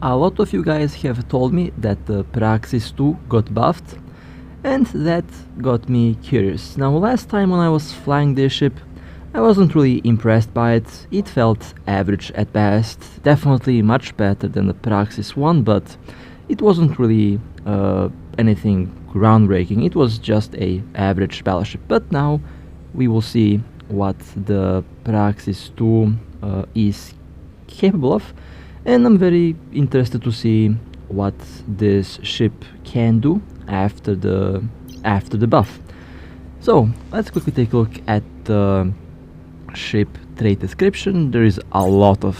A lot of you guys have told me that the Praxis 2 got buffed, and that got me curious. Now, last time when I was flying this ship, I wasn't really impressed by it. It felt average at best, definitely much better than the Praxis 1, but it wasn't really anything groundbreaking. It was just a average battleship. But now we will see what the Praxis 2 is capable of, and I'm very interested to see what this ship can do after the buff. So let's quickly take a look at the ship trait description. There is a lot of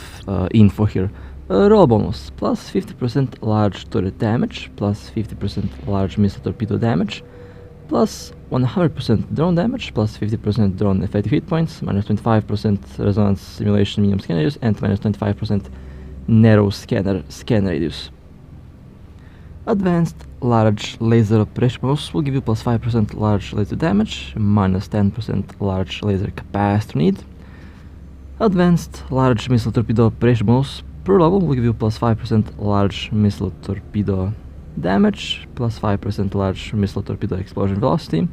info here. Roll bonus, plus 50% large turret damage, plus 50% large missile torpedo damage, plus 100% drone damage, plus 50% drone effective hit points, minus 25% resonance simulation medium scan radius, and minus 25% narrow scan radius. Advanced large laser operation bonus will give you plus 5% large laser damage, minus 10% large laser capacitor need. Advanced large missile torpedo operation bonus per level will give you plus 5% large missile torpedo damage, plus 5% large missile torpedo explosion velocity.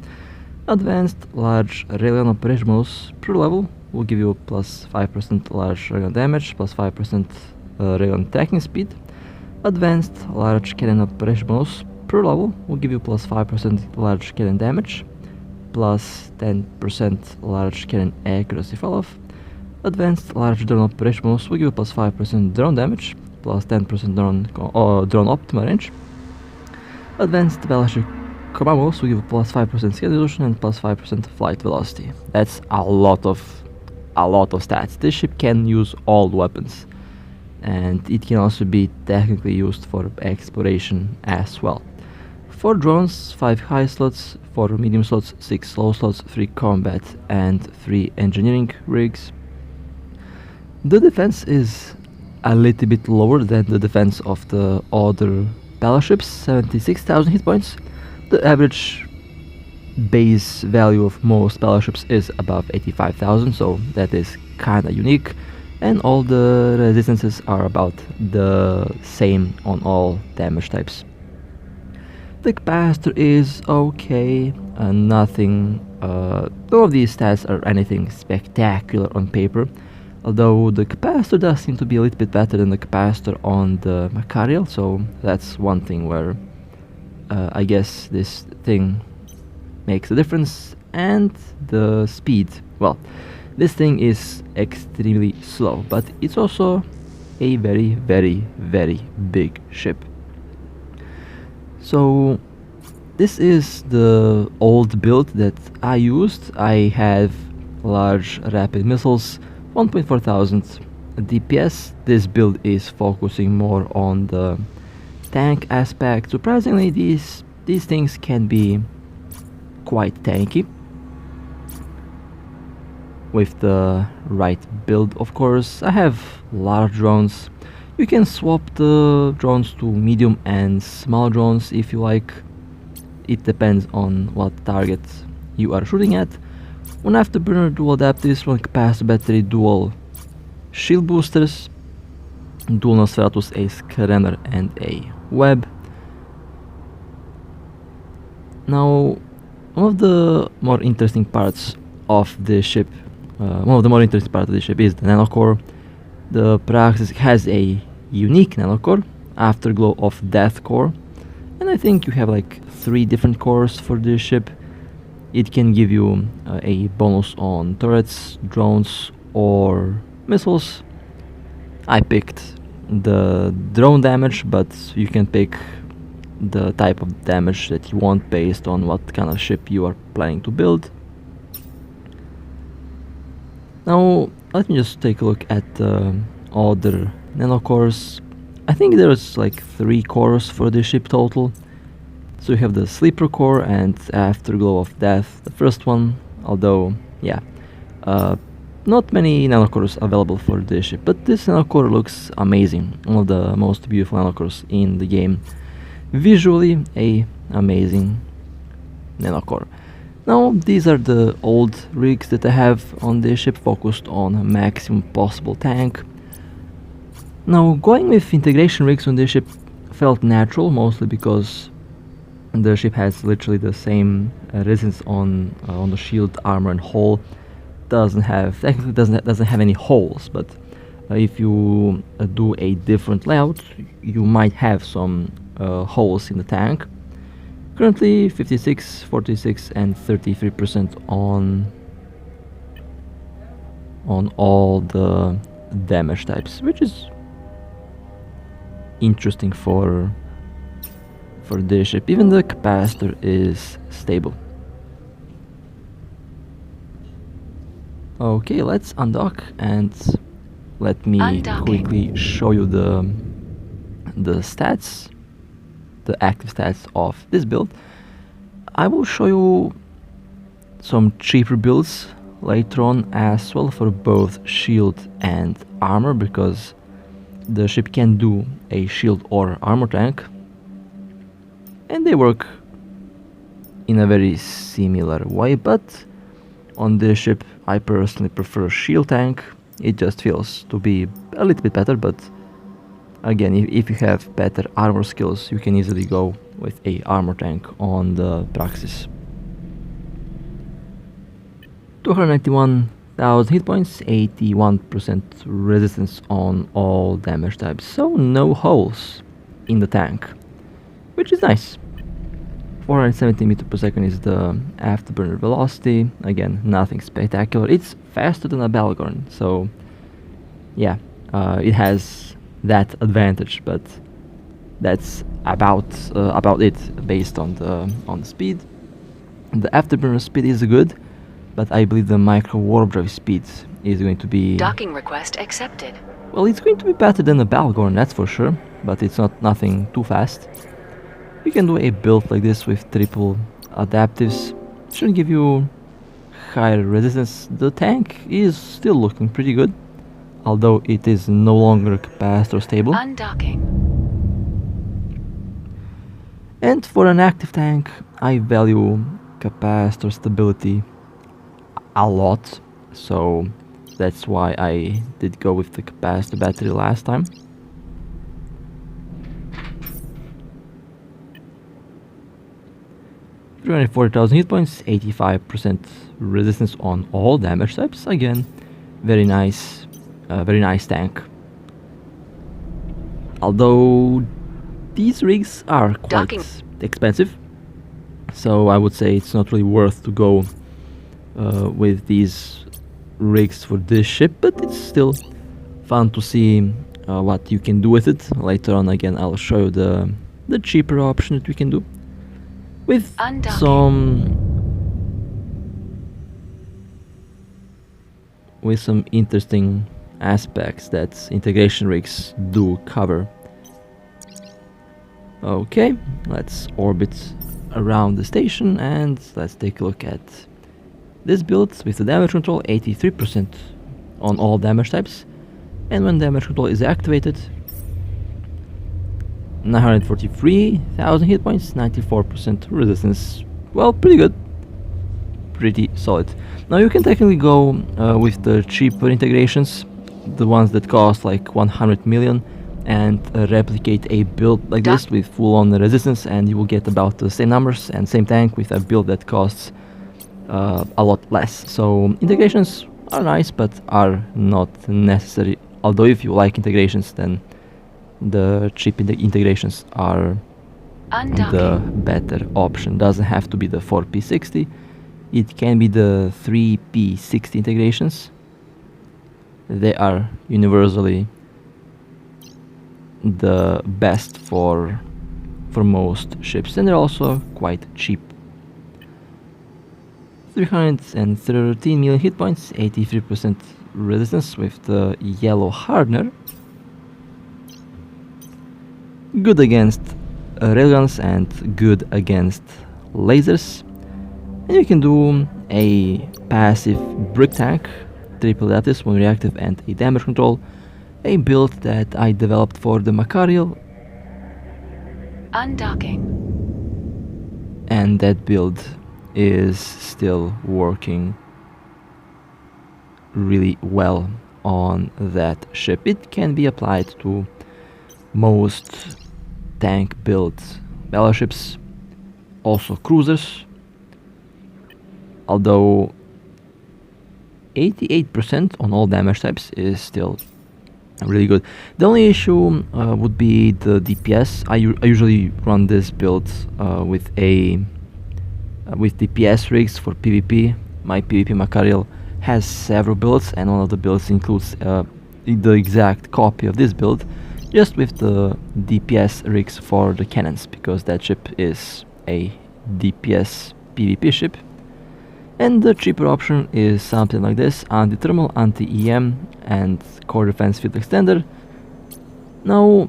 Advanced large railgun operation bonus per level will give you plus 5% large railgun damage, plus 5% railgun tracking speed. Advanced large cannon operation bonus per level will give you plus 5% large cannon damage, plus 10% large cannon accuracy fall-off. Advanced large drone operation bonus will give you plus 5% drone damage, plus 10% drone optimal range. Advanced battleship command bonus will give you plus 5% scale resolution and plus 5% flight velocity. That's a lot of stats. This ship can use all weapons, and it can also be technically used for exploration as well. 4 drones, 5 high slots, 4 medium slots, 6 low slots, 3 combat and 3 engineering rigs. The defense is a little bit lower than the defense of the other battleships, 76,000 hit points. The average base value of most battleships is above 85,000, so that is kinda unique. And all the resistances are about the same on all damage types. The capacitor is okay, none of these stats are anything spectacular on paper, although the capacitor does seem to be a little bit better than the capacitor on the Macariel, so that's one thing where I guess this thing makes a difference. And the speed, well, this thing is extremely slow, but it's also a very, very, very big ship. So this is the old build that I used. I have large rapid missiles, 1.4 thousand DPS. This build is focusing more on the tank aspect. Surprisingly, these things can be quite tanky with the right build, of course. I have large drones. You can swap the drones to medium and small drones if you like. It depends on what target you are shooting at. One afterburner, dual adaptives, one capacitor battery, dual shield boosters, dual Nosferatus, a Screnner and a Web. Now, one of the more interesting parts of the ship is the nanocore. The Praxis has a unique nanocore, Afterglow of Death core, and I think you have like 3 different cores for this ship. It can give you a bonus on turrets, drones or missiles. I picked the drone damage, but you can pick the type of damage that you want based on what kind of ship you are planning to build. Now let me just take a look at the other nanocores. I think there's like 3 cores for this ship total. So you have the Sleeper core and Afterglow of Death, the first one, although yeah, not many nanocores available for this ship, but this nanocore looks amazing, one of the most beautiful nanocores in the game. Visually a amazing nanocore. Now these are the old rigs that I have on this ship, focused on maximum possible tank. Now, going with integration rigs on this ship felt natural, mostly because the ship has literally the same resistance on the shield, armor, and hull. Technically doesn't have any holes, but if you do a different layout, you might have some holes in the tank. Currently 56, 46, and 33% on all the damage types, which is interesting for this ship. Even the capacitor is stable. Okay, let's undock and let me quickly show you the stats, the active stats of this build. I will show you some cheaper builds later on as well for both shield and armor, because the ship can do a shield or armor tank and they work in a very similar way, but on this ship I personally prefer shield tank. It just feels to be a little bit better, but again, if you have better armor skills, you can easily go with a armor tank on the Praxis. 291,000 hit points, 81% resistance on all damage types, so no holes in the tank, which is nice. 470 meters per second is the afterburner velocity. Again, nothing spectacular. It's faster than a Balgorn, so yeah, it has that advantage, but that's about it based on the speed. The afterburner speed is good, but I believe the micro warp drive speed is going to be... Docking request accepted. Well, it's going to be better than the Balgorn, that's for sure, but it's nothing too fast. You can do a build like this with triple adaptives. Should give you higher resistance. The tank is still looking pretty good, although it is no longer capacitor stable. Undocking. And for an active tank, I value capacitor stability a lot, so that's why I did go with the capacitor battery last time. $340,000 hit points, 85% resistance on all damage types. Again, very nice tank. Although these rigs are quite expensive, so I would say it's not really worth to go with these rigs for this ship, but it's still fun to see what you can do with it. Later on, again, I'll show you the cheaper option that we can do with some interesting aspects that integration rigs do cover. Okay, let's orbit around the station and let's take a look at this build with the damage control. 83% on all damage types, and when damage control is activated, 943,000 hit points, 94% resistance. Well, pretty good, pretty solid. Now you can technically go with the cheaper integrations, the ones that cost like 100 million, and replicate a build like this with full-on resistance, and you will get about the same numbers and same tank with a build that costs a lot less. So integrations are nice, but are not necessary. Although if you like integrations, then the cheap integrations are the better option. Doesn't have to be the 4P60. It can be the 3P60 integrations. They are universally the best for most ships, and they're also quite cheap. 313 million hit points, 83% resistance with the yellow hardener. Good against railguns and good against lasers. And you can do a passive brick tank, triple adaptives, one reactive and a damage control. A build that I developed for the Macarial. Undocking. And that build is still working really well. on that ship. It can be applied to most tank built battleships, also cruisers, although 88% on all damage types is still really good. The only issue would be the DPS. I usually run this build with DPS rigs for PvP. My PvP material has several builds, and one of the builds includes the exact copy of this build, just with the DPS rigs for the cannons, because that ship is a DPS PvP ship. And the cheaper option is something like this: anti-thermal, anti-EM, and core defense field extender. Now,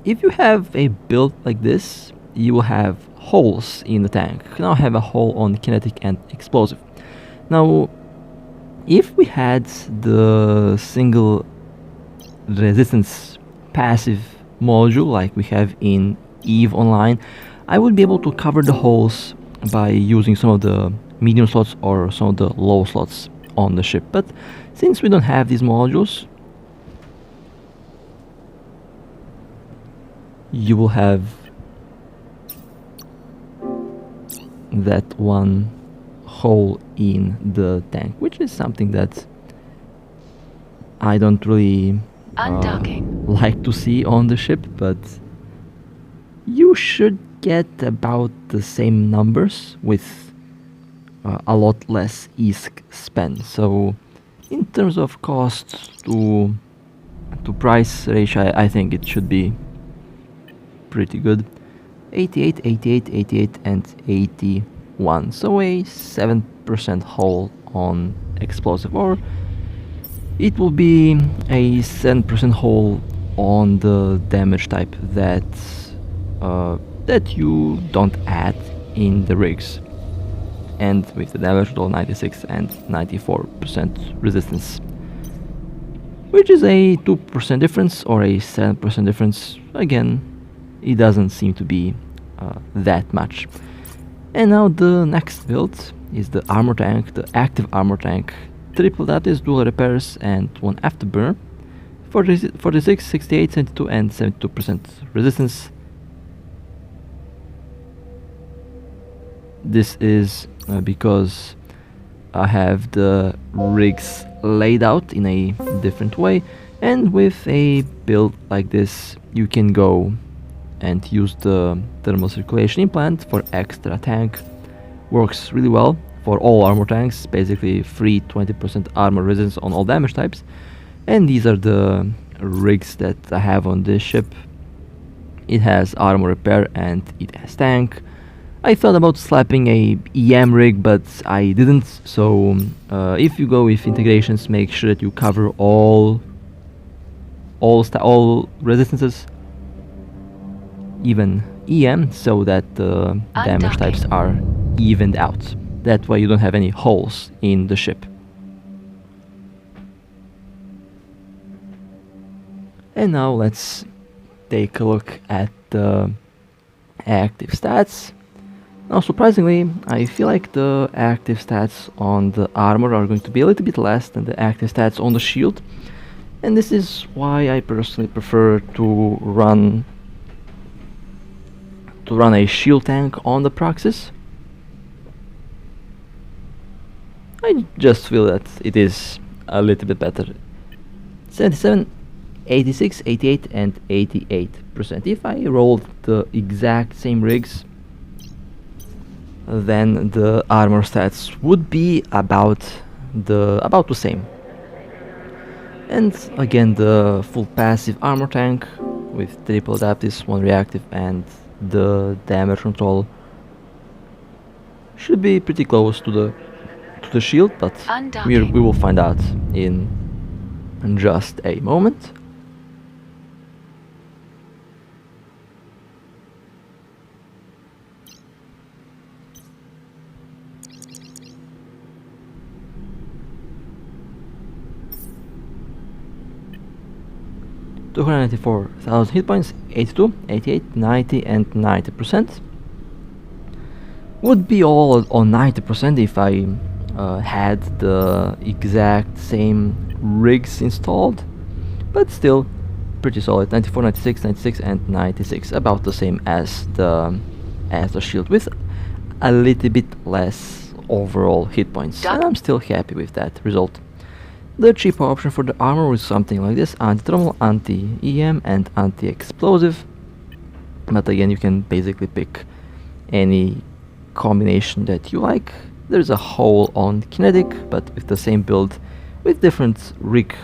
if you have a build like this, you will have holes in the tank. You now have a hole on kinetic and explosive. Now, if we had the single resistance passive module like we have in EVE Online, I would be able to cover the holes by using some of the medium slots or some of the low slots on the ship. But since we don't have these modules, you will have that one hole in the tank, which is something that I don't really like to see on the ship, but you should get about the same numbers with a lot less ISK spent. So in terms of cost to price ratio, I think it should be pretty good. 88, 88, 88 and 81, so a 7% hole on explosive, or it will be a 7% hole on the damage type that that you don't add in the rigs, and with the damage roll 96 and 94% resistance, which is a 2% difference or a 7% difference. Again, it doesn't seem to be that much. And now the next build is the armor tank, the active armor tank. Triple that is dual repairs and one afterburner. 46, 68, 72 and 72% resistance. This is because I have the rigs laid out in a different way, and with a build like this you can go and use the thermal circulation implant for extra tank. Works really well for all armor tanks, basically free 20% armor resistance on all damage types. And these are the rigs that I have on this ship. It has armor repair and it has tank. I thought about slapping a EM rig, but I didn't. So if you go with integrations, make sure that you cover all resistances, even EM, so that the damage types are evened out. That way you don't have any holes in the ship. And now let's take a look at the active stats. Now, surprisingly, I feel like the active stats on the armor are going to be a little bit less than the active stats on the shield. And this is why I personally prefer to run a shield tank on the Praxis. I just feel that it is a little bit better. 77, 86, 88 and 88%. If I rolled the exact same rigs, then the armor stats would be about the same. And again, the full passive armor tank with triple adaptives, one reactive, and the damage control should be pretty close to the shield, but we will find out in just a moment. $294,000 hit points, 82, 88, 90 and 90%. Would be all on 90% if I had the exact same rigs installed, but still pretty solid. 94, 96, 96 and 96, about the same as the shield, with a little bit less overall hit points, and I'm still happy with that result. The cheaper option for the armor was something like this: anti-thermal, anti-EM and anti-explosive, but again you can basically pick any combination that you like. There's a hole on kinetic, but with the same build with different rig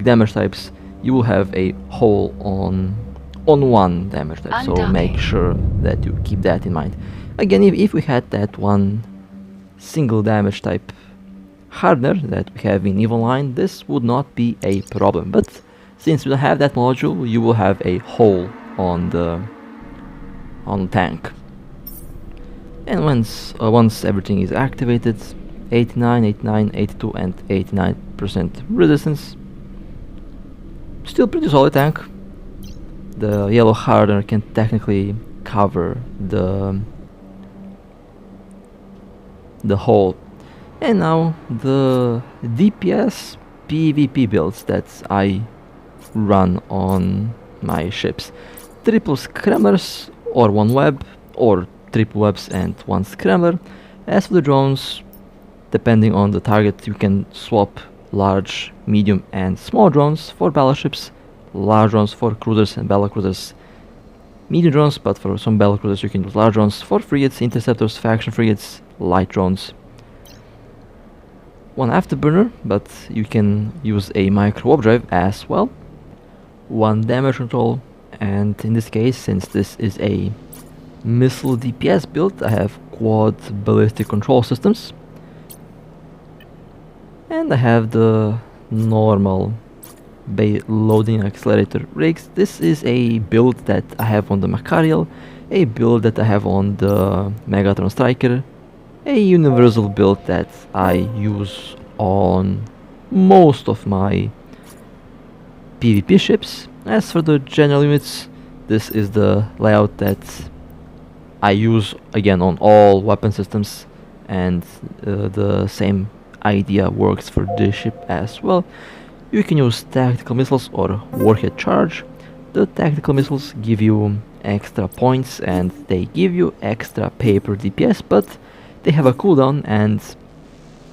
damage types, you will have a hole on one damage type, so make sure that you keep that in mind. Again, if we had that one single damage type hardener that we have in Evil Line, this would not be a problem, but since we don't have that module, you will have a hole on the tank. And once everything is activated, 89, 89, 82 and 89% resistance. Still pretty solid tank. The yellow hardener can technically cover the hole. And now the DPS PvP builds that I run on my ships. Triple scramblers or one web, or triple webs and one scrambler. As for the drones, depending on the target, you can swap large, medium and small drones. For battleships, large drones; for cruisers and battlecruisers, medium drones, but for some battlecruisers you can use large drones. For frigates, interceptors, faction frigates, light drones. One afterburner, but you can use a micro warp drive as well. One damage control, and in this case, since this is a missile DPS build, I have quad ballistic control systems. And I have the normal loading accelerator rigs. This is a build that I have on the Macariel, a build that I have on the Megatron Striker, a universal build that I use on most of my PvP ships. As for the general units, this is the layout that I use again on all weapon systems, and the same idea works for this ship as well. You can use tactical missiles or warhead charge. The tactical missiles give you extra points and they give you extra paper DPS, but they have a cooldown and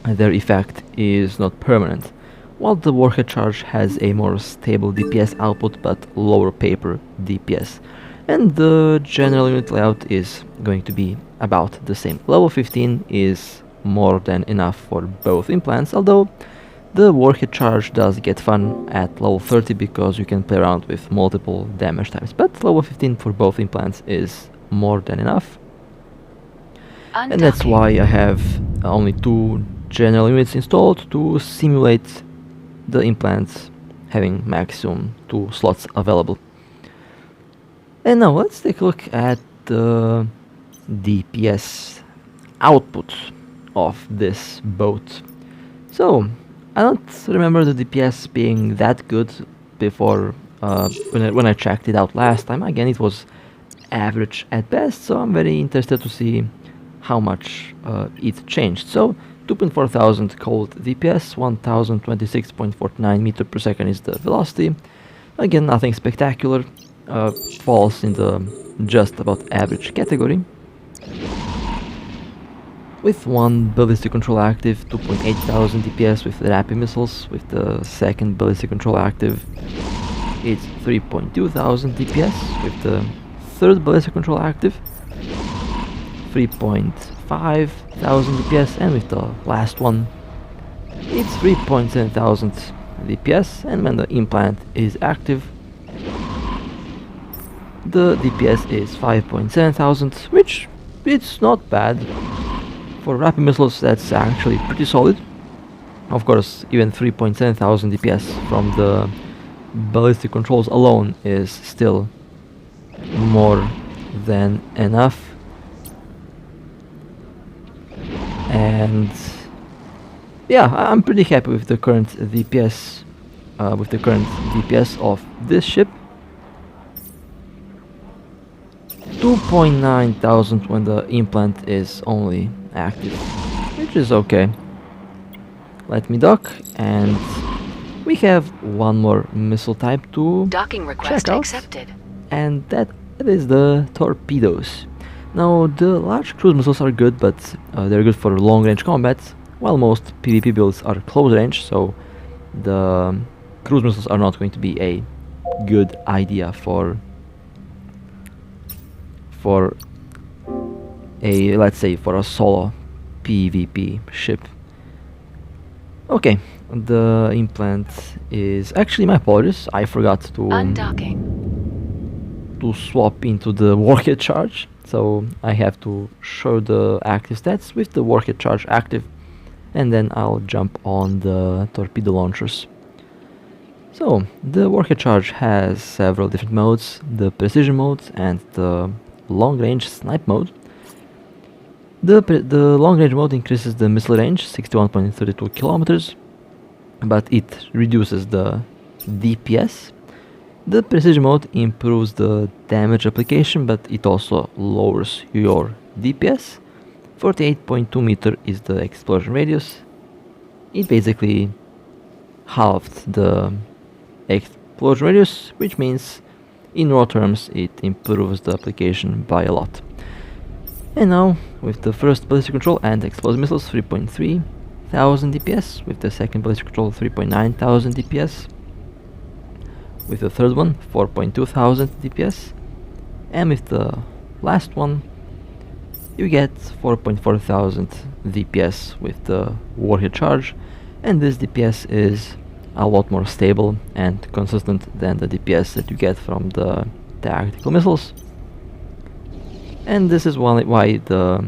their effect is not permanent, while the warhead charge has a more stable DPS output but lower paper DPS. And the general unit layout is going to be about the same. Level 15 is more than enough for both implants, although the warhead charge does get fun at level 30 because you can play around with multiple damage types, but level 15 for both implants is more than enough. And that's why I have only 2 general units installed to simulate the implants having maximum 2 slots available. And now let's take a look at the DPS output of this boat. So I don't remember the DPS being that good before when I checked it out last time. Again, it was average at best, so I'm very interested to see how much it changed. So 2.4 thousand cold DPS, 1026.49 meter per second is the velocity. Again, nothing spectacular, falls in the just about average category. With one ballistic control active, 2.8 thousand DPS with rapid missiles. With the second ballistic control active, it's 3.2 thousand DPS. With the third ballistic control active, 3.5 thousand DPS, and with the last one, it's 3.7 thousand DPS. And when the implant is active, the DPS is 5.7 thousand, which it's not bad. For rapid missiles, that's actually pretty solid. Of course, even 3.7 thousand DPS from the ballistic controls alone is still more than enough. And yeah, I'm pretty happy with the current DPS, of this ship. 2.9 thousand when the implant is only active, which is okay. Let me dock, and we have one more missile type to Docking request check out, accepted. and that is the torpedoes. Now, the large cruise missiles are good, but they're good for long-range combat, while most PvP builds are close-range, so the cruise missiles are not going to be a good idea for a, let's say, for a solo PvP ship. Okay, the implant is actually, my apologies, I forgot Undocking. to swap into the warhead charge, so I have to show the active stats with the warhead charge active, and then I'll jump on the torpedo launchers. So the warhead charge has several different modes: the precision mode and the long range snipe mode. The long range mode increases the missile range 61.32 kilometers, but it reduces the DPS. The precision mode improves the damage application, but it also lowers your DPS. 48.2 meter is the explosion radius. It basically halved the explosion radius, which means in raw terms it improves the application by a lot. And now, with the first ballistic control and explosive missiles, 3.3 thousand DPS. With the second ballistic control, 3.9 thousand DPS. With the third one, 4.2 thousand DPS. And with the last one, you get 4.4 thousand DPS with the warhead charge. And this DPS is a lot more stable and consistent than the DPS that you get from the tactical missiles. And this is why the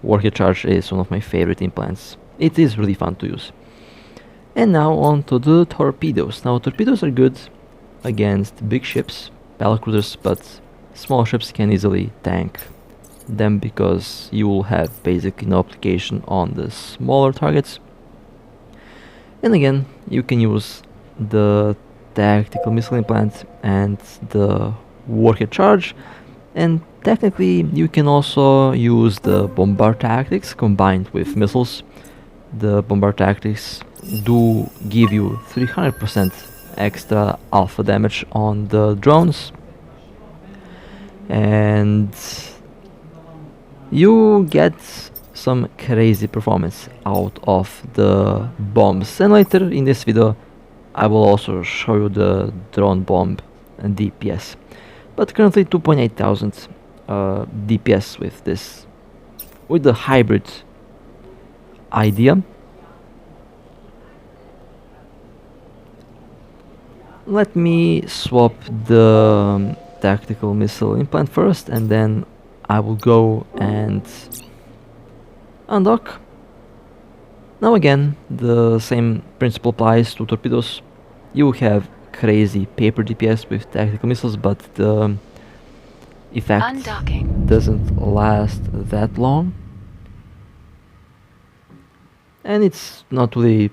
warhead charge is one of my favorite implants. It is really fun to use. And now on to the torpedoes. Now torpedoes are good against big ships, battlecruisers, but small ships can easily tank them because you will have basically no application on the smaller targets. And again, you can use the tactical missile implant and the warhead charge, and technically you can also use the bombard tactics combined with missiles. The bombard tactics do give you 300% extra alpha damage on the drones, and you get some crazy performance out of the bombs. And later in this video I will also show you the drone bomb and DPS. But currently 2.8 thousand DPS with this, with the hybrid idea. Let me swap the tactical missile implant first, and then I will go and undock. Now again, the same principle applies to torpedoes. You have crazy paper DPS with tactical missiles, but the effect Undocking. doesn't last that long, and it's not really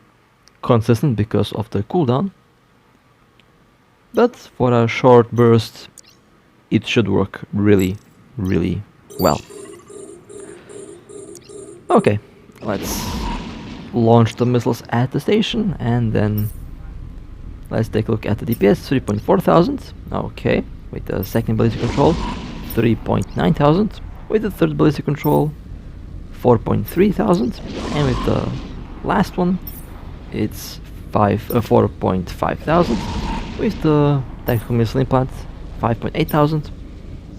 consistent because of the cooldown. But for a short burst, it should work really, really well. Okay, let's launch the missiles at the station, and then let's take a look at the DPS. 3.4 thousand. Okay, with the second ballistic control, 3.9 thousand. With the third ballistic control, 4.3 thousand. And with the last one, it's 4.5 thousand. With the tactical missile implant, 5.8 thousand.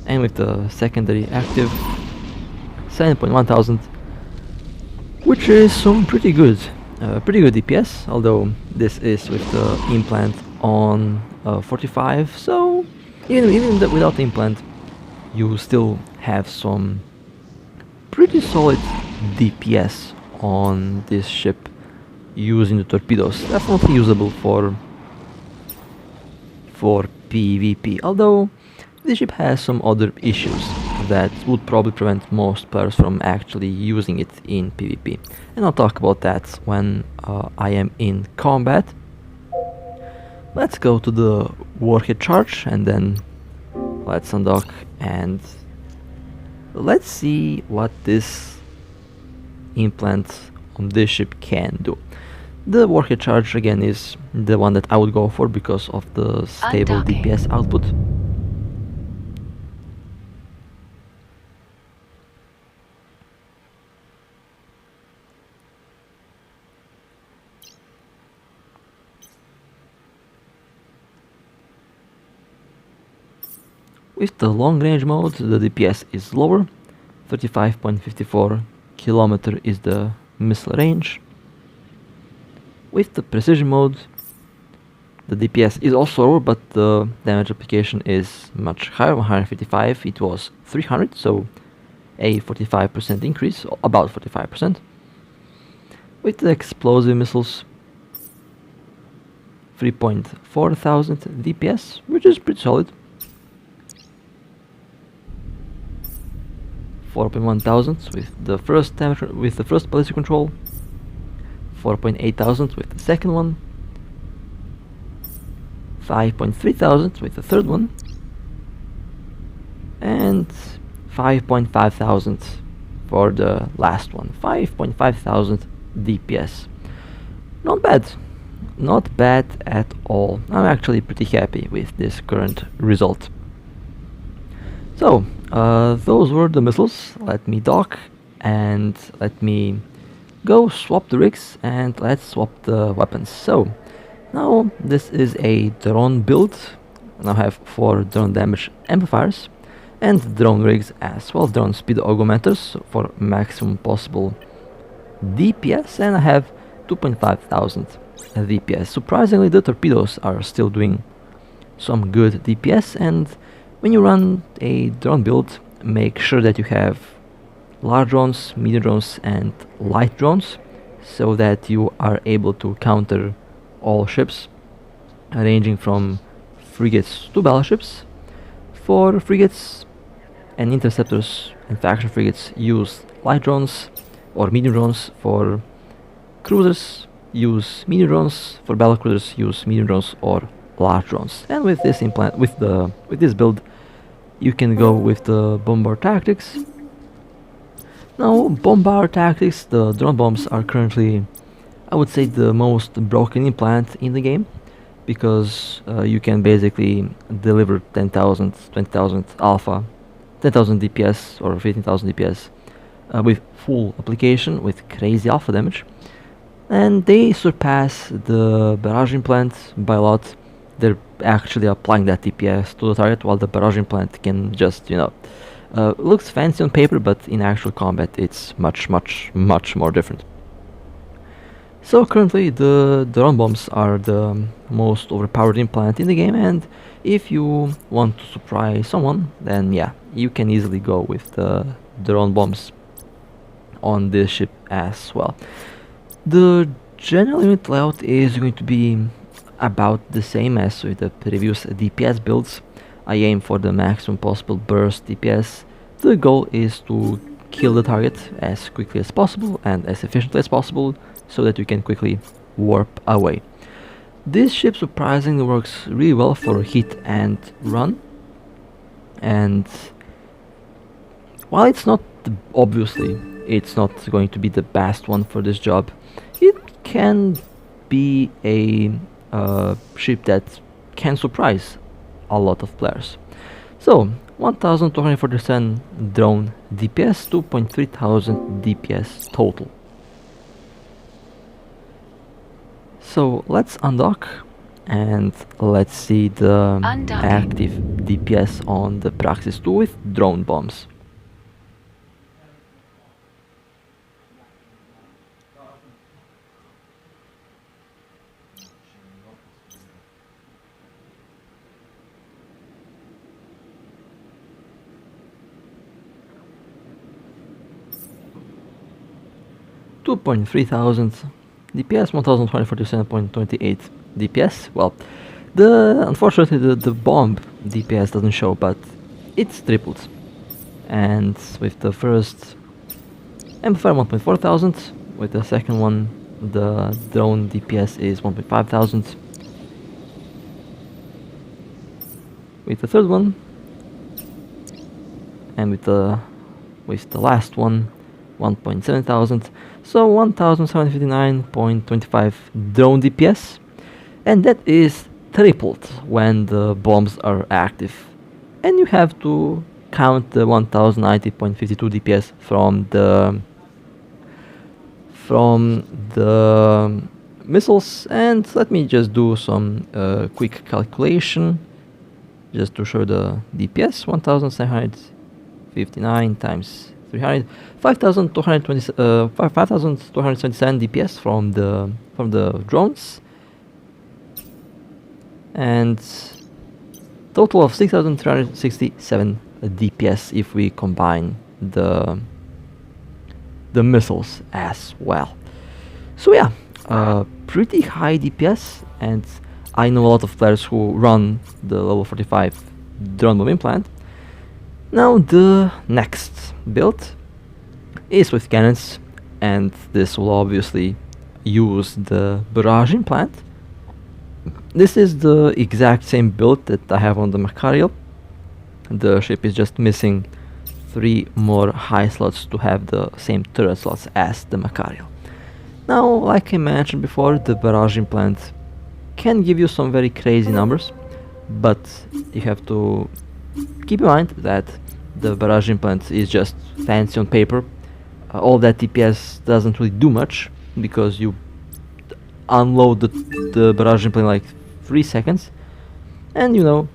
And with the secondary active, 7.1 thousand. Which is some pretty good DPS, although this is with the implant on 45, so even without the implant, you still have some pretty solid DPS on this ship using the torpedoes. Definitely usable for PvP, although the ship has some other issues that would probably prevent most players from actually using it in PvP, and I'll talk about that when I am in combat. Let's go to the warhead charge, and then let's undock, and let's see what this implant on this ship can do. The warhead charge again is the one that I would go for because of the stable DPS output. With the long range mode, the DPS is lower, 35.54 kilometer is the missile range. With the precision mode, the DPS is also lower, but the damage application is much higher, 155, it was 300, so a 45% increase, about 45%. With the explosive missiles, 3.4 thousand DPS, which is pretty solid. 4.1 thousand with the first damage with the first ballistic control, 4.8 thousand with the second one, 5.3 thousand with the third one, and 5.5 thousand for the last one. 5.5 thousand DPS. Not bad. Not bad at all. I'm actually pretty happy with this current result. So, those were the missiles. Let me dock and let me go swap the rigs and let's swap the weapons. So, now this is a drone build. Now I have 4 drone damage amplifiers and drone rigs as well, drone speed augmenters for maximum possible DPS, and I have 2.5 thousand DPS. Surprisingly, the torpedoes are still doing some good DPS, and when you run a drone build, make sure that you have large drones, medium drones and light drones, so that you are able to counter all ships, ranging from frigates to battleships. For frigates and interceptors and faction frigates, use light drones or medium drones. For cruisers, use medium drones. For battle cruisers, use medium drones or large drones. And with this with this build, you can go with the bombard tactics. Now, bombard tactics, the drone bombs are currently, I would say, the most broken implant in the game, because you can basically deliver 10,000, 20,000 alpha, 10,000 DPS or 15,000 DPS with full application with crazy alpha damage, and they surpass the barrage implant by a lot. They're actually applying that DPS to the target, while the barrage implant can just, looks fancy on paper, but in actual combat it's much more different. So currently the drone bombs are the most overpowered implant in the game, and if you want to surprise someone, then yeah, you can easily go with the drone bombs on this ship as well. The general unit layout is going to be about the same as with the previous DPS builds. I aim for the maximum possible burst DPS. The goal is to kill the target as quickly as possible and as efficiently as possible, so that you can quickly warp away. This ship surprisingly works really well for hit and run, and while it's not obviously it's not going to be the best one for this job, it can be a ship that can surprise a lot of players. So 1,247 drone DPS, 2.3 thousand DPS total. So let's undock and let's see the active DPS on the Praxis 2 with drone bombs. $2,300 DPS, 1,247.28 DPS. Well, unfortunately the bomb DPS doesn't show, but it's tripled. And with the first amplifier 1.4 thousand, with the second one the drone DPS is 1.5 thousand. With the third one and with the last one 1.7 thousand. So 1759.25 drone DPS, and that is tripled when the bombs are active. And you have to count the 1090.52 DPS from the missiles. And let me just do some quick calculation just to show the DPS. 1759 times 300, 5227 DPS from the drones, and total of 6367 DPS if we combine the missiles as well. So yeah, pretty high DPS, and I know a lot of players who run the level 45 drone bomb implant. Now the next build is with cannons, and this will obviously use the barrage implant. This is the exact same build that I have on the Macarial. The ship is just missing 3 more high slots to have the same turret slots as the Macarial. Now, like I mentioned before, the barrage implant can give you some very crazy numbers, but you have to keep in mind that the barrage implant is just fancy on paper. All that DPS doesn't really do much, because you unload the barrage implant in like 3 seconds, and you know,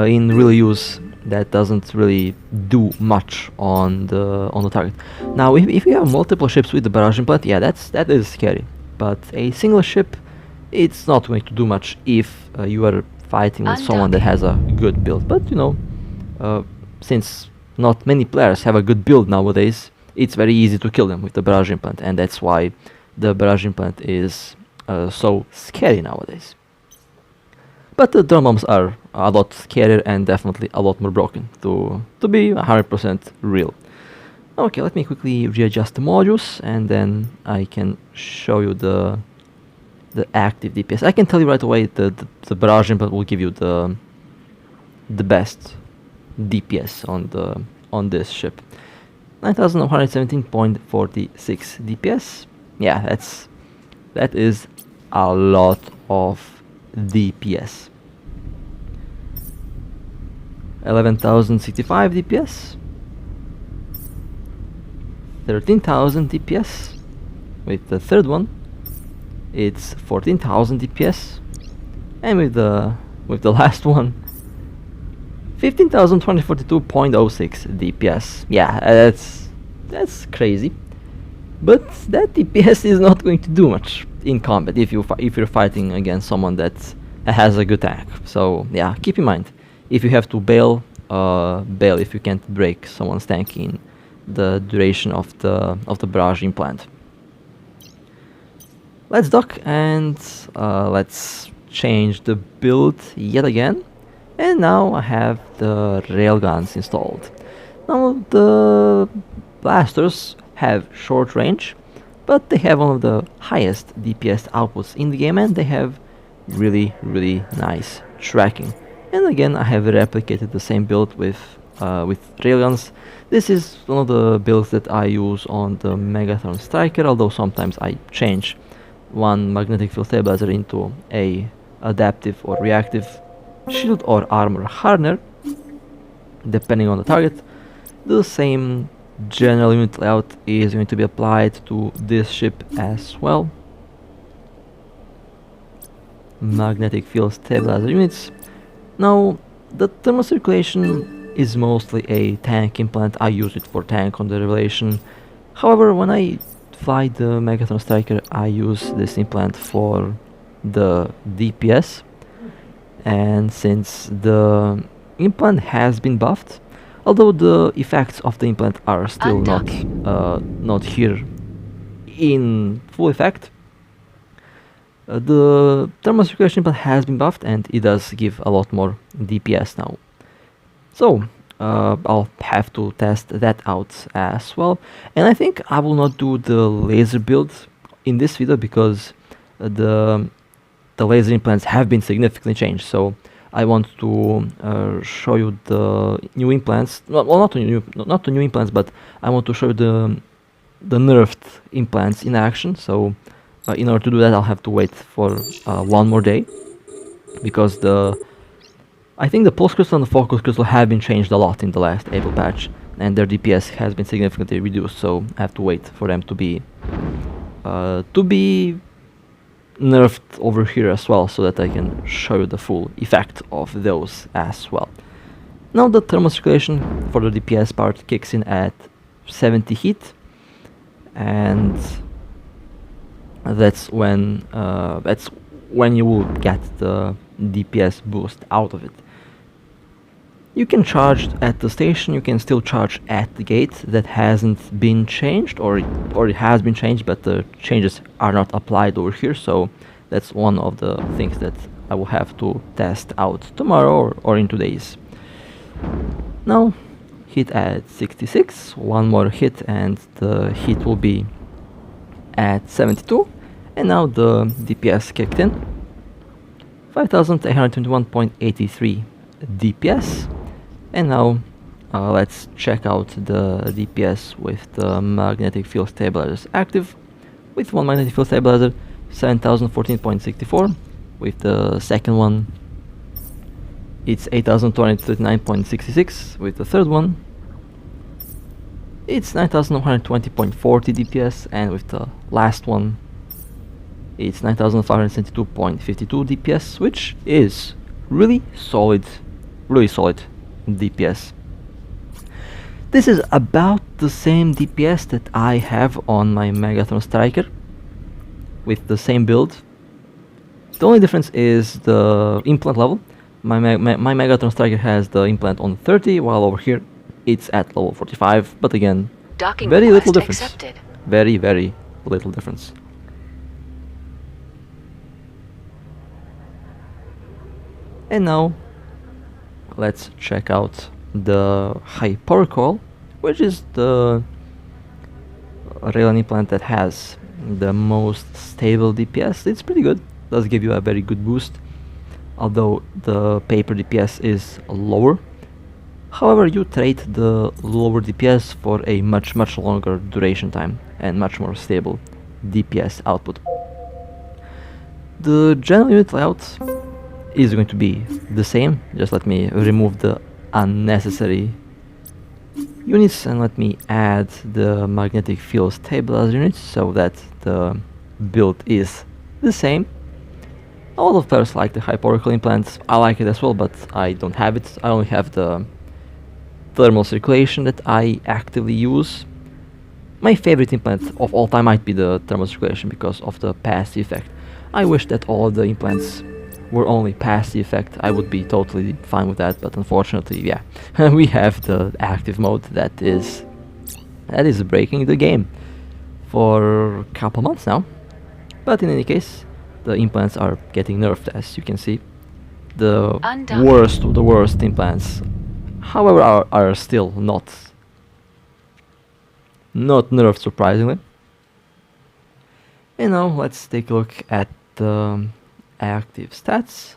in real use that doesn't really do much on the target. Now if you have multiple ships with the barrage implant, yeah, that is scary, but a single ship, it's not going to do much if you are fighting with someone that has a good build. But you know, since not many players have a good build nowadays, it's very easy to kill them with the barrage implant, and that's why the barrage implant is so scary nowadays. But the drone bombs are a lot scarier and definitely a lot more broken, to be 100% real. Okay, let me quickly readjust the modules, and then I can show you the active DPS. I can tell you right away the barrage implant will give you the best DPS on this ship. 9117.46 DPS. Yeah, that is a lot of DPS. 11,065 DPS. 13,000 DPS. With the third one, it's 14,000 DPS, and with the last one, 15,242.06 DPS. Yeah, that's crazy, but that DPS is not going to do much in combat if you're fighting against someone that has a good tank. So yeah, keep in mind, if you have to bail if you can't break someone's tank in the duration of the barrage implant. Let's dock and let's change the build yet again. And now I have the railguns installed. Now the blasters have short range, but they have one of the highest DPS outputs in the game, and they have really nice tracking. And again, I have replicated the same build with railguns. This is one of the builds that I use on the Megatron Striker, although sometimes I change one magnetic field stabilizer into a adaptive or reactive shield or armor hardener, depending on the target. The same general unit layout is going to be applied to this ship as well. Magnetic field stabilizer units. Now the thermal circulation is mostly a tank implant. I use it for tank on the Revelation. However, when I fly the Megatron Striker, I use this implant for the DPS, and since the implant has been buffed, although the effects of the implant are still not here in full effect, the thermal circulation implant has been buffed, and it does give a lot more DPS now. So I'll have to test that out as well. And I think I will not do the laser build in this video, because the laser implants have been significantly changed. So I want to show you the new implants. Well, not the new implants, but I want to show you the nerfed implants in action. So in order to do that, I'll have to wait for one more day, because I think the pulse crystal and the focus crystal have been changed a lot in the last April patch, and their DPS has been significantly reduced. So I have to wait for them to be nerfed over here as well, so that I can show you the full effect of those as well. Now the thermal circulation for the DPS part kicks in at 70 heat, and that's when you will get the DPS boost out of it. You can charge at the station, you can still charge at the gate. That hasn't been changed, or it has been changed, but the changes are not applied over here, so that's one of the things that I will have to test out tomorrow or in 2 days. Now, hit at 66, one more hit and the hit will be at 72, and now the DPS kicked in, 5821.83 DPS. And now let's check out the DPS with the magnetic field stabilizers active. With one magnetic field stabilizer, 7014.64. With the second one, it's 8239.66. With the third one, it's 9120.40 DPS. And with the last one, it's 9572.52 DPS, which is really solid DPS. This is about the same DPS that I have on my Megatron Striker with the same build. The only difference is the implant level. My Megatron Striker has the implant on 30, while over here it's at level 45, but again, very little difference. Accepted. Very little difference. And now let's check out the high power coil, which is the Raylan implant that has the most stable DPS. It's pretty good, does give you a very good boost, although the paper DPS is lower. However, you trade the lower DPS for a much longer duration time and much more stable DPS output. The general unit layout is going to be the same. Just let me remove the unnecessary units and let me add the magnetic field stabilizer units so that the build is the same. A lot of players like the high power coil implants. I like it as well, but I don't have it. I only have the thermal circulation that I actively use. My favorite implant of all time might be the thermal circulation because of the passive effect. I wish that all of the implants were only passive effect. I would be totally fine with that, but unfortunately, yeah, we have the active mode that is breaking the game for a couple months now. But in any case, the implants are getting nerfed, as you can see. The worst implants, however, are still not nerfed, surprisingly. And now let's take a look at the active stats.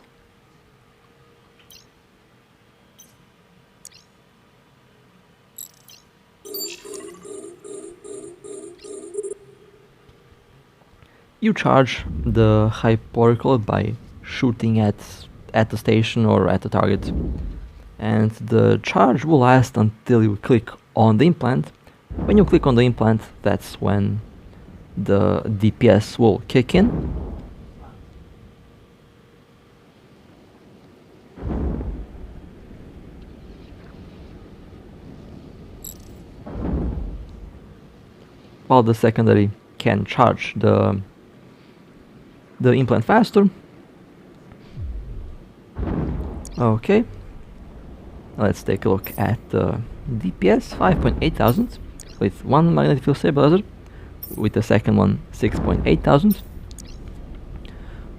You charge the high power coil by shooting at the station or at the target, and the charge will last until you click on the implant. When you click on the implant, that's when the DPS will kick in. While the secondary can charge the implant faster. Okay, let's take a look at the DPS, 5,800 with one magnetic field stabilizer, with the second one 6,800,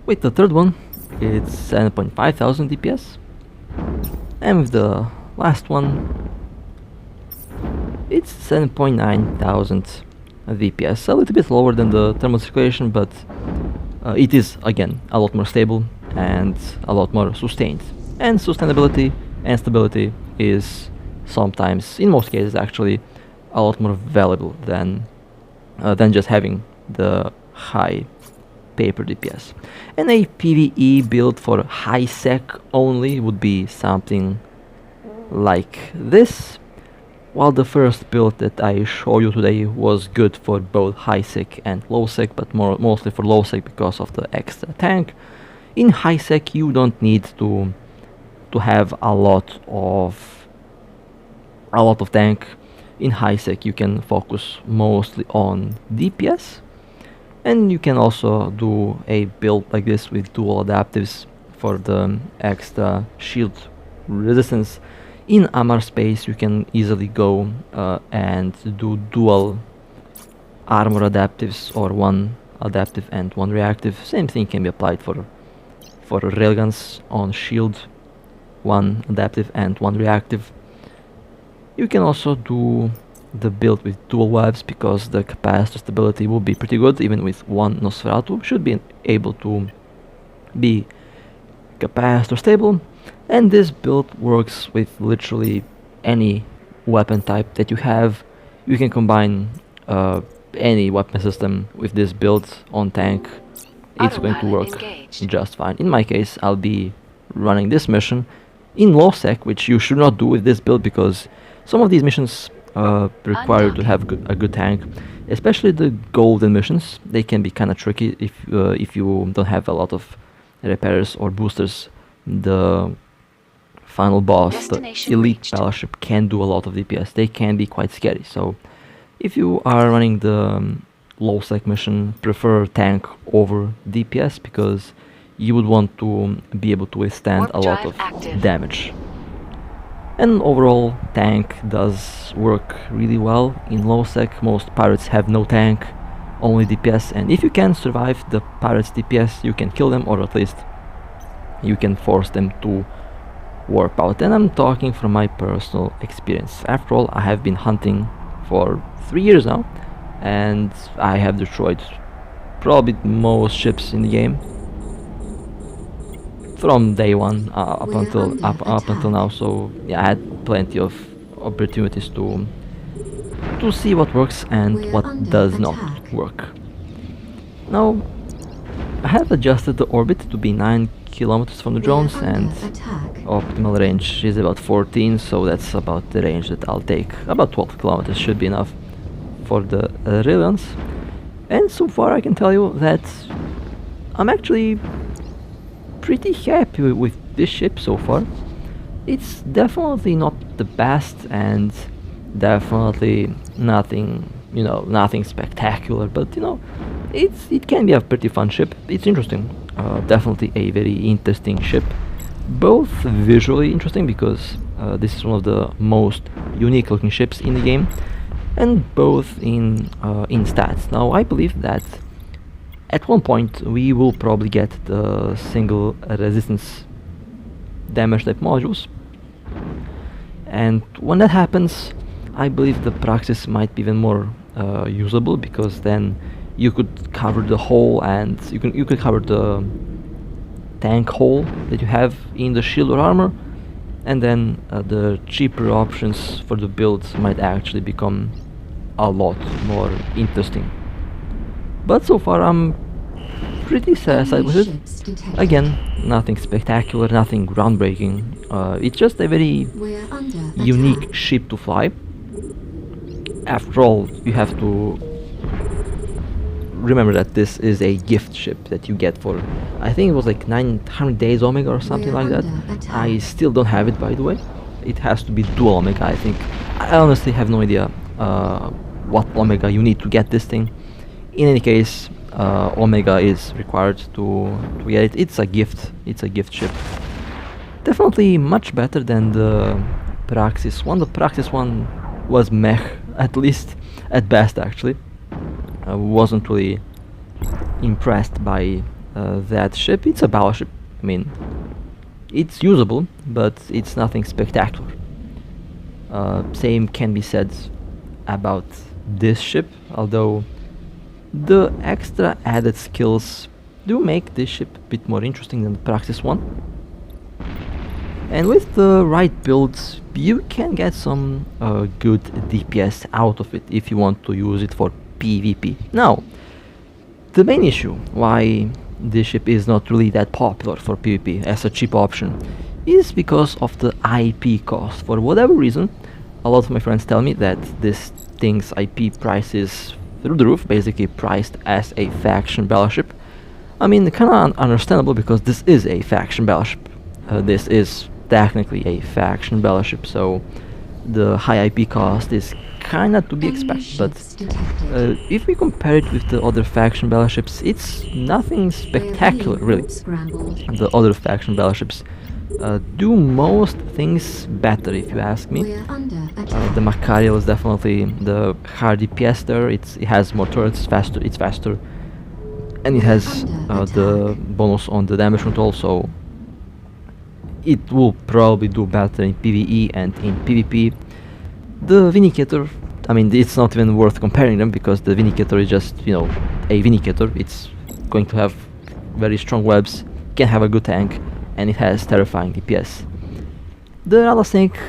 with the third one it's 7,500 DPS, and with the last one it's 7,900 DPS, a little bit lower than the thermal circulation, but it is again a lot more stable and a lot more sustained. And sustainability and stability is sometimes, in most cases actually, a lot more valuable than than just having the high paper DPS. And a PvE build for high sec only would be something like this. While the first build that I show you today was good for both high sec and low sec, but mostly for low sec because of the extra tank. In high sec you don't need to have a lot of tank. In high sec you can focus mostly on DPS, and you can also do a build like this with dual adaptives for the extra shield resistance. In armor space you can easily go and do dual armor adaptives, or one adaptive and one reactive. Same thing can be applied for railguns on shield, one adaptive and one reactive. You can also do the build with dual waves because the capacitor stability will be pretty good. Even with one Nosferatu should be able to be capacitor stable, and this build works with literally any weapon type that you have. You can combine any weapon system with this build on tank. It's going to work just fine. In my case, I'll be running this mission in low sec, which you should not do with this build because some of these missions require you to have a good tank, especially the golden missions. They can be kind of tricky if you don't have a lot of repairs or boosters. The final boss, the elite Battleship, can do a lot of DPS. They can be quite scary, so if you are running the low sec mission, prefer tank over DPS because you would want to be able to withstand a lot of damage. And overall, tank does work really well in low sec. Most pirates have no tank, only DPS, and if you can survive the pirates DPS, you can kill them, or at least you can force them to warp out. And I'm talking from my personal experience. After all, I have been hunting for 3 years now, and I have destroyed probably most ships in the game from day one up until now. So yeah, I had plenty of opportunities to see what works and what does not work. Now I have adjusted the orbit to be 9 kilometers from the drones, and optimal range is about 14, so that's about the range that I'll take. About 12 kilometers should be enough for the railguns. And so far I can tell you that I'm actually pretty happy with this ship so far. It's definitely not the best, and definitely nothing, nothing spectacular, but it can be a pretty fun ship. It's interesting. Definitely a very interesting ship, both visually interesting because this is one of the most unique looking ships in the game, and both in stats. Now I believe that at one point we will probably get the single resistance damage type modules, and when that happens I believe the Praxis might be even more usable, because then you could cover the hole, and you could cover the tank hole that you have in the shield or armor, and then the cheaper options for the builds might actually become a lot more interesting. But so far I'm pretty satisfied with it. Again, nothing spectacular, nothing groundbreaking. It's just a very unique ship to fly. After all, you have to remember that this is a gift ship that you get for, I think it was like 900 days Omega or something like that. I still don't have it, by the way. It has to be dual Omega, I think. I honestly have no idea what Omega you need to get this thing. In any case, Omega is required to get it. It's a gift. It's a gift ship. Definitely much better than the Praxis one. The Praxis one was meh, at least, at best actually. I wasn't really impressed by that ship. It's a battleship. I mean, it's usable, but it's nothing spectacular. Same can be said about this ship, although the extra added skills do make this ship a bit more interesting than the Praxis one. And with the right builds, you can get some good DPS out of it if you want to use it for PvP. Now, the main issue why this ship is not really that popular for PvP as a cheap option is because of the IP cost. For whatever reason, a lot of my friends tell me that this thing's IP price is through the roof, basically priced as a faction battleship. I mean, kinda understandable because this is a faction battleship. This is technically a faction battleship, so the high IP cost is kinda to be expected. But if we compare it with the other faction battleships, it's nothing spectacular, really. The other faction battleships do most things better, if you ask me. The Macariel is definitely the higher DPS there. It has more turrets, it's faster, and it has the bonus on the damage control, so it will probably do better in PvE and in PvP. The Vindicator, I mean, it's not even worth comparing them because the Vindicator is just, you know, a Vindicator. It's going to have very strong webs, can have a good tank, and it has terrifying DPS. The Rattlesnake,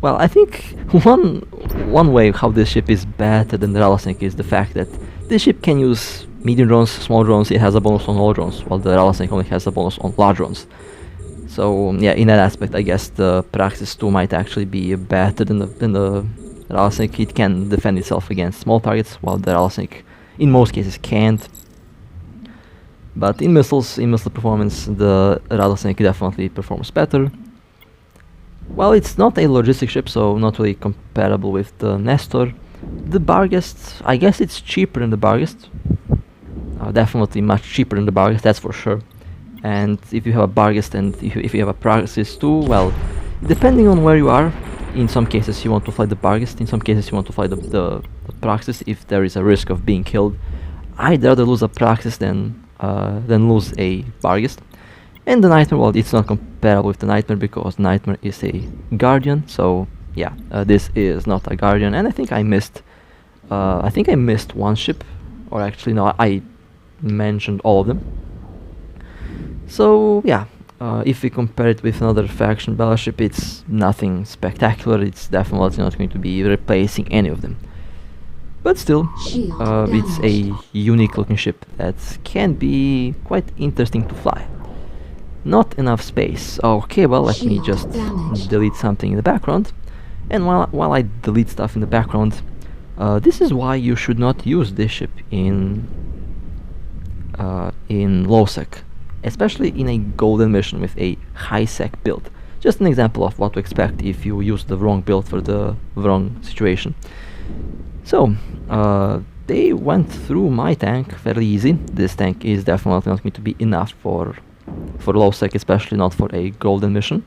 well, I think one way how this ship is better than the Rattlesnake is the fact that this ship can use medium drones, small drones. It has a bonus on all drones, while the Rattlesnake only has a bonus on large drones. So yeah, in that aspect, I guess the Praxis 2 might actually be better than the Rattlesnake. It can defend itself against small targets, while the Rattlesnake in most cases can't. But in missile performance, the Rattlesnake definitely performs better. Well, it's not a logistic ship, so not really comparable with the Nestor. The Barghest, I guess it's cheaper than the Barghest. Definitely much cheaper than the Barghest, that's for sure. And if you have a Barghest and if you have a Praxis too, well, depending on where you are, in some cases you want to fly the Barghest, in some cases you want to fly the Praxis if there is a risk of being killed. I'd rather lose a Praxis than lose a Barghest. And the Nightmare, well, it's not comparable with the Nightmare because Nightmare is a Guardian, so yeah, this is not a Guardian. And I think I missed one ship, or actually no, I mentioned all of them. So yeah, if we compare it with another faction battleship, it's nothing spectacular. It's definitely not going to be replacing any of them. But still, it's a unique looking ship that can be quite interesting to fly. Not enough space. Okay, well, let me just delete something in the background. And while I delete stuff in the background, this is why you should not use this ship in low sec, especially in a golden mission with a high sec build. Just an example of what to expect if you use the wrong build for the wrong situation. So, they went through my tank fairly easy. This tank is definitely not going to be enough for low sec, especially not for a golden mission.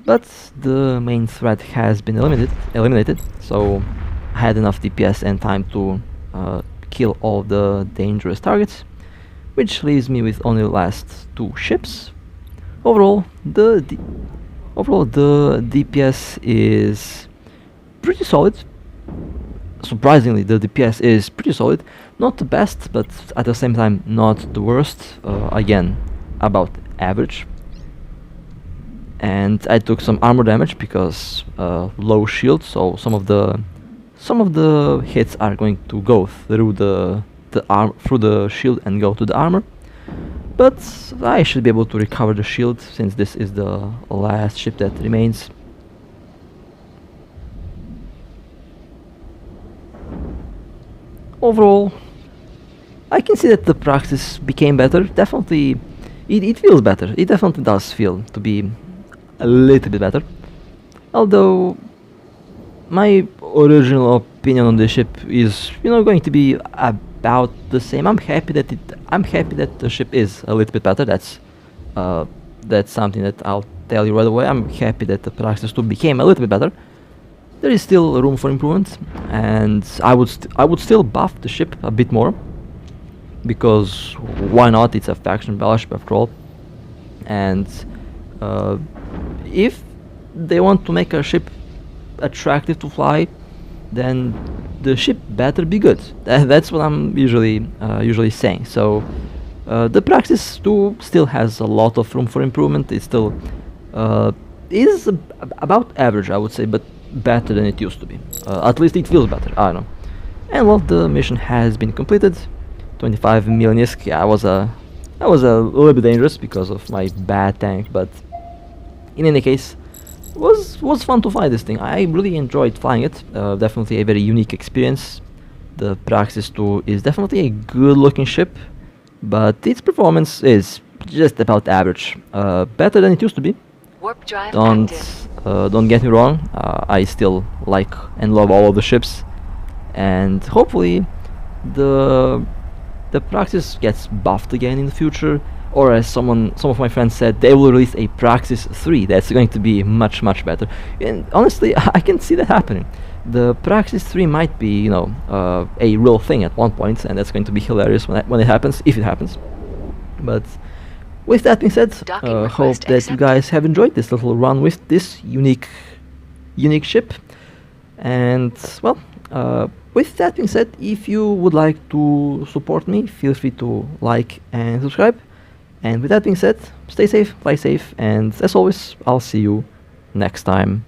But the main threat has been eliminated, so I had enough DPS and time to kill all the dangerous targets, which leaves me with only the last two ships. Overall, the DPS is pretty solid. Surprisingly, the DPS is pretty solid. Not the best, but at the same time not the worst. Again, about average. And I took some armor damage because low shield, so some of the hits are going to go through the shield and go to the armor. But I should be able to recover the shield since this is the last ship that remains. Overall, I can see that the Praxis became better. Definitely, it feels better. It definitely does feel to be a little bit better. Although, my original opinion on this ship is, going to be about the same. I'm happy that the ship is a little bit better. That's something that I'll tell you right away. I'm happy that the Praxis 2 became a little bit better. There is still room for improvement, and I would still buff the ship a bit more, because why not? It's a faction battleship after all. And if they want to make a ship attractive to fly, then the ship better be good. That's what I'm usually saying. So the Praxis 2 still has a lot of room for improvement. It still is about average, I would say, but better than it used to be. At least it feels better, I don't know. And well, the mission has been completed. 25 million ISK. Yeah, that was a little bit dangerous because of my bad tank, but in any case, was fun to fly this thing. I really enjoyed flying it. Definitely a very unique experience. The Praxis 2 is definitely a good-looking ship, but its performance is just about average. Better than it used to be. Warp drive Don't get me wrong. I still like and love all of the ships, and hopefully the Praxis gets buffed again in the future, or as some of my friends said, they will release a Praxis 3 that's going to be much better. And honestly, I can see that happening. The Praxis 3 might be, you know, a real thing at one point, and that's going to be hilarious when it happens, if it happens. But with that being said, hope that you guys have enjoyed this little run with this unique ship. And well, with that being said, if you would like to support me, feel free to like and subscribe. And with that being said, stay safe, fly safe, and as always, I'll see you next time.